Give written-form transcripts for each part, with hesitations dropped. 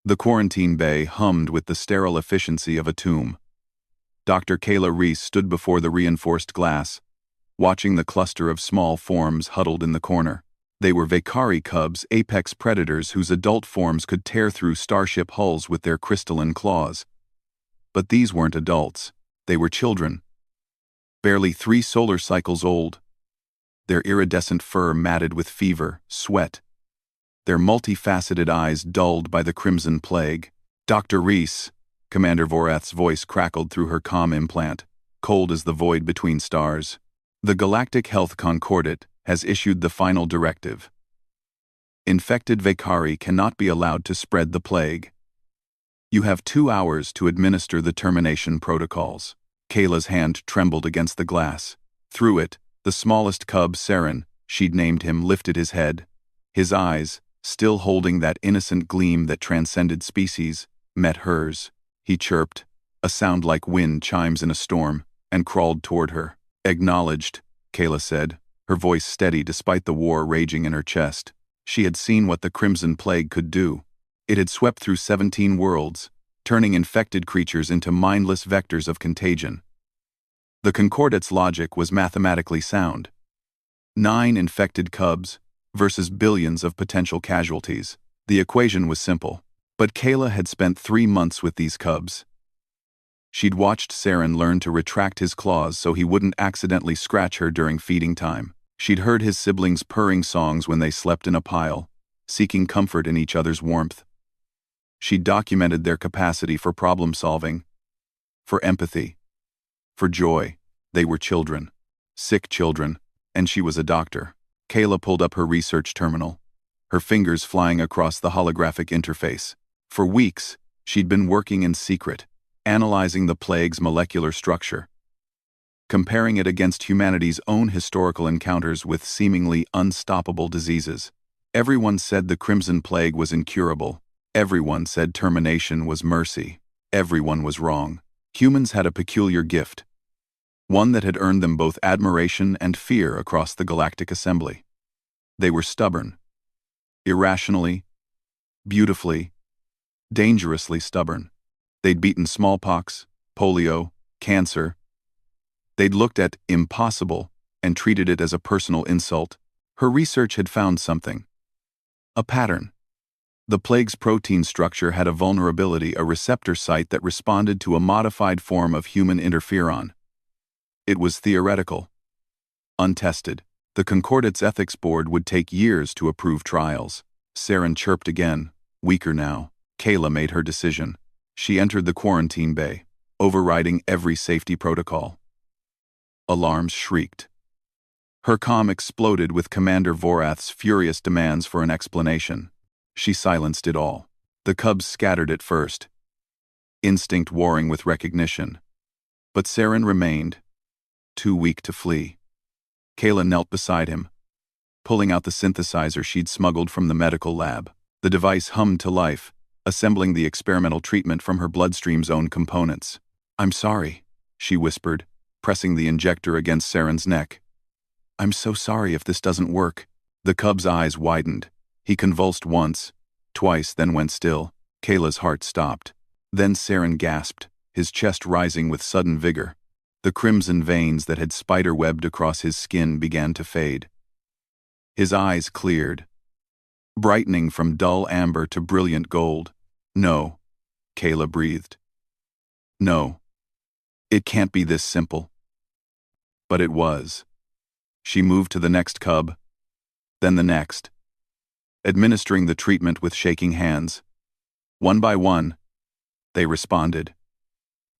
The quarantine bay hummed with the sterile efficiency of a tomb. Dr. Kayla Reese stood before the reinforced glass, watching the cluster of small forms huddled in the corner. They were Vakari cubs, apex predators whose adult forms could tear through starship hulls with their crystalline claws. But these weren't adults. They were children. Barely 3 solar cycles old. Their iridescent fur matted with fever, sweat. Their multifaceted eyes dulled by the crimson plague. Dr. Reese, Commander Vorath's voice crackled through her comm implant, cold as the void between stars. The Galactic Health Concordat has issued the final directive. Infected Vakari cannot be allowed to spread the plague. You have 2 hours to administer the termination protocols. Kayla's hand trembled against the glass. Through it, the smallest cub, Saren, she'd named him, lifted his head. His eyes, still holding that innocent gleam that transcended species, met hers. He chirped, a sound like wind chimes in a storm, and crawled toward her. Acknowledged, Kayla said, her voice steady despite the war raging in her chest. She had seen what the Crimson Plague could do. It had swept through 17 worlds, turning infected creatures into mindless vectors of contagion. The Concordat's logic was mathematically sound. 9 infected cubs versus billions of potential casualties. The equation was simple. But Kayla had spent 3 months with these cubs. She'd watched Saren learn to retract his claws so he wouldn't accidentally scratch her during feeding time. She'd heard his siblings purring songs when they slept in a pile, seeking comfort in each other's warmth. She'd documented their capacity for problem-solving, for empathy, for joy. They were children, sick children, and she was a doctor. Kayla pulled up her research terminal, her fingers flying across the holographic interface. For weeks, she'd been working in secret, analyzing the plague's molecular structure, comparing it against humanity's own historical encounters with seemingly unstoppable diseases. Everyone said the Crimson Plague was incurable. Everyone said termination was mercy. Everyone was wrong. Humans had a peculiar gift, one that had earned them both admiration and fear across the Galactic Assembly. They were stubborn. Irrationally, beautifully, dangerously stubborn. They'd beaten smallpox, polio, cancer. They'd looked at impossible and treated it as a personal insult. Her research had found something. A pattern. The plague's protein structure had a vulnerability, a receptor site that responded to a modified form of human interferon. It was theoretical, untested. The Concordat's ethics board would take years to approve trials. Saren chirped again, weaker now. Kayla made her decision. She entered the quarantine bay, overriding every safety protocol. Alarms shrieked. Her comm exploded with Commander Vorath's furious demands for an explanation. She silenced it all. The cubs scattered at first, instinct warring with recognition. But Saren remained, too weak to flee. Kayla knelt beside him, pulling out the synthesizer she'd smuggled from the medical lab. The device hummed to life, assembling the experimental treatment from her bloodstream's own components. "I'm sorry," she whispered, pressing the injector against Saren's neck. "I'm so sorry if this doesn't work." The cub's eyes widened. He convulsed once, twice, then went still. Kayla's heart stopped. Then Saren gasped, his chest rising with sudden vigor. The crimson veins that had spider-webbed across his skin began to fade. His eyes cleared, brightening from dull amber to brilliant gold. "No," Kayla breathed. "No. It can't be this simple." But it was. She moved to the next cub, then the next, administering the treatment with shaking hands. One by one, they responded.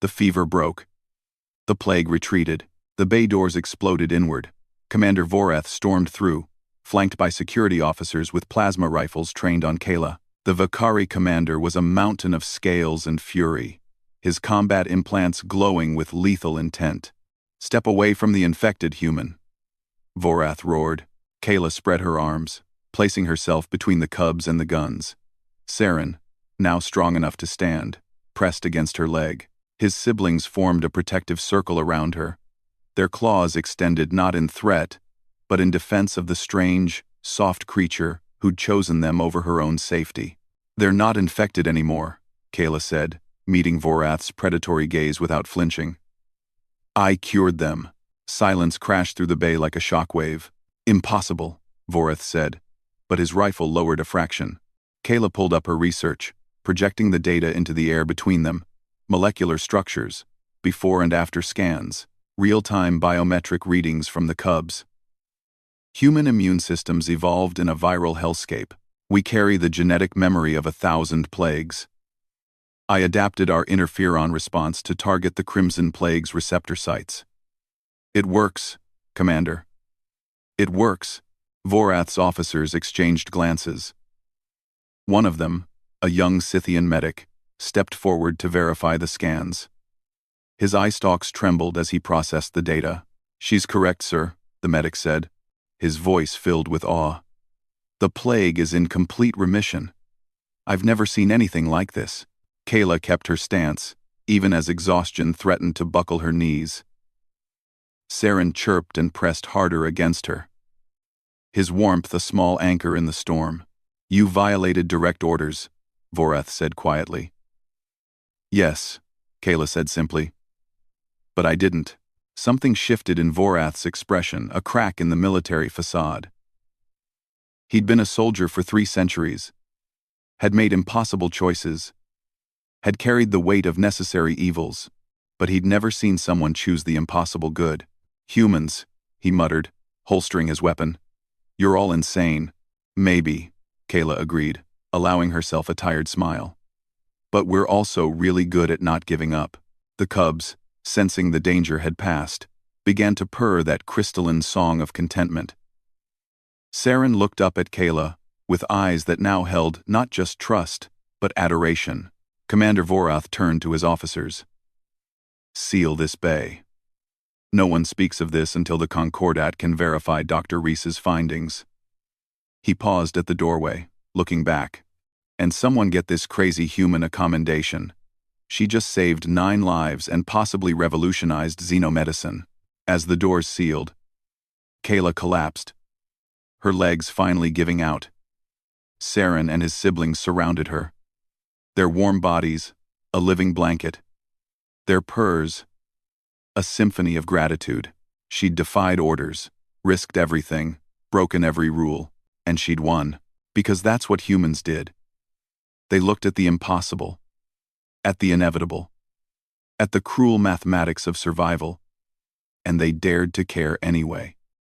The fever broke. The plague retreated. The bay doors exploded inward. Commander Vorath stormed through, flanked by security officers with plasma rifles trained on Kayla. The Vakari commander was a mountain of scales and fury, his combat implants glowing with lethal intent. "Step away from the infected human," Vorath roared. Kayla spread her arms, placing herself between the cubs and the guns. Saren, now strong enough to stand, pressed against her leg. His siblings formed a protective circle around her, their claws extended not in threat, but in defense of the strange, soft creature who'd chosen them over her own safety. They're not infected anymore, Kayla said, meeting Vorath's predatory gaze without flinching. I cured them. Silence crashed through the bay like a shockwave. Impossible, Vorath said, but his rifle lowered a fraction. Kayla pulled up her research, projecting the data into the air between them. Molecular structures, before and after scans, real-time biometric readings from the cubs. Human immune systems evolved in a viral hellscape. We carry the genetic memory of 1,000 plagues. I adapted our interferon response to target the Crimson Plague's receptor sites. It works, Commander. It works. Vorath's officers exchanged glances. One of them, a young Scythian medic, stepped forward to verify the scans. His eye stalks trembled as he processed the data. She's correct, sir, the medic said, his voice filled with awe. The plague is in complete remission. I've never seen anything like this. Kayla kept her stance, even as exhaustion threatened to buckle her knees. Saren chirped and pressed harder against her. His warmth a small anchor in the storm. You violated direct orders, Vorath said quietly. Yes, Kayla said simply. But I didn't. Something shifted in Vorath's expression, a crack in the military facade. He'd been a soldier for 3 centuries, had made impossible choices, had carried the weight of necessary evils, but he'd never seen someone choose the impossible good. Humans, he muttered, holstering his weapon. You're all insane. Maybe, Kayla agreed, allowing herself a tired smile. But we're also really good at not giving up. The cubs, sensing the danger had passed, began to purr that crystalline song of contentment. Saren looked up at Kayla, with eyes that now held not just trust, but adoration. Commander Vorath turned to his officers. Seal this bay. No one speaks of this until the Concordat can verify Dr. Reese's findings. He paused at the doorway, looking back. And someone get this crazy human a commendation. She just saved 9 lives and possibly revolutionized xenomedicine. As the doors sealed, Kayla collapsed, her legs finally giving out. Saren and his siblings surrounded her. Their warm bodies, a living blanket. Their purrs, a symphony of gratitude. She'd defied orders, risked everything, broken every rule, and she'd won, because that's what humans did. They looked at the impossible, at the inevitable, at the cruel mathematics of survival, and they dared to care anyway.